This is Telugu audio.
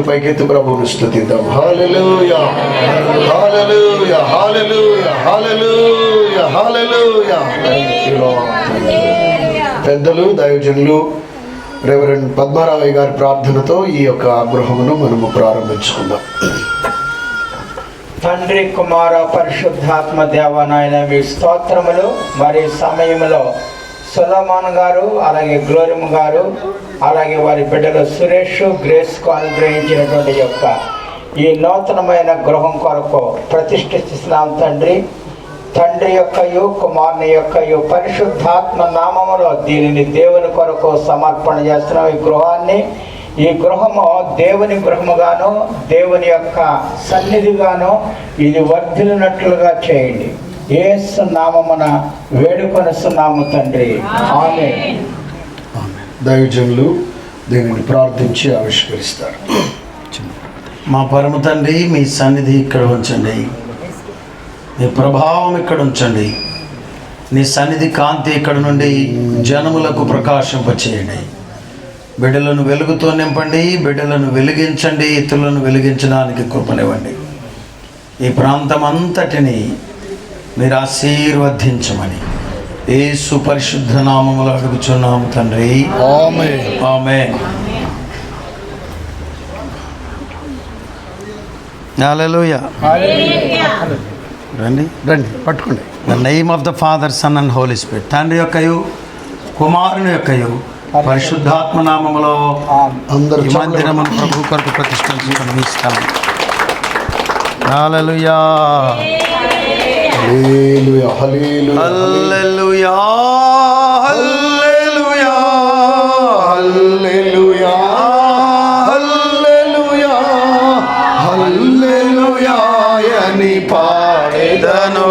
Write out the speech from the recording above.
పైకెత్తి ప్రభువును స్తుతిద్దాం. హల్లెలూయా హల్లెలూయా హల్లెలూయా హల్లెలూయా హల్లెలూయా. పెద్దలు దైవజనులు రెవరెండ్ పద్మారావయ్య గారి ప్రార్థనతో ఈ యొక్క గృహమును మనము ప్రారంభించుకుందాం. తండ్రి కుమార పరిశుద్ధాత్మ దేవనాయన మీ స్తోత్రములు. మరి సమయంలో సొలొమోన్ గారు, అలాగే గ్లోరిమ్ గారు, అలాగే వారి బిడ్డలు సురేష్, గ్రేస్కు అనుగ్రహించినటువంటి యొక్క ఈ నూతనమైన గృహం కొరకు ప్రతిష్ఠిస్తున్నాం తండ్రి. తండ్రి యొక్కయు కుమారుని యొక్కయు పరిశుద్ధాత్మ నామములో దీనిని దేవుని కొరకు సమర్పణ చేస్తున్నాం. ఈ గృహము దేవుని గృహముగాను, దేవుని యొక్క సన్నిధిగాను ఇది వర్ధిల్లినట్లుగా చేయండి. యేసు నామమున వేడుకొనుచున్నాము తండ్రి, ఆమేన్. దైవజనులు దీనిని ప్రార్థించి ఆవిష్కరిస్తారు. మా పరమ తండ్రి, మీ సన్నిధి ఇక్కడ ఉంచండి, మీ ప్రభావం ఇక్కడ ఉంచండి, నీ సన్నిధి కాంతి ఇక్కడ నుండి జనములకు ప్రకాశింపచేయండి. బిడ్డలను వెలుగుతో నింపండి, బిడ్డలను వెలిగించండి, ఇతరులను వెలిగించడానికి కృపనివ్వండి. ఈ ప్రాంతం అంతటిని మీరు ఆశీర్వదించమని యేసు పరిశుద్ధ నామములో అడుగుచున్నాము తండ్రి, ఆమేన్. ఆమేన్. హల్లెలూయా. రండి రండి పట్టుకోండి. The name of the father, son and holy spirit. తండ్రి యొక్కయు కుమారుని యొక్కయు పరిశుద్ధాత్మ నామములో అందరూ ఈ మందిరమును ప్రభు కొరకు ప్రతిష్ఠించుకొని మీ స్థలం. హల్లెలూయా హల్లెలూయా హల్లెలూయా హల్లెలూయా హల్లెలూయా హల్లెలూయా హల్లెలూయా అని పాడేదను.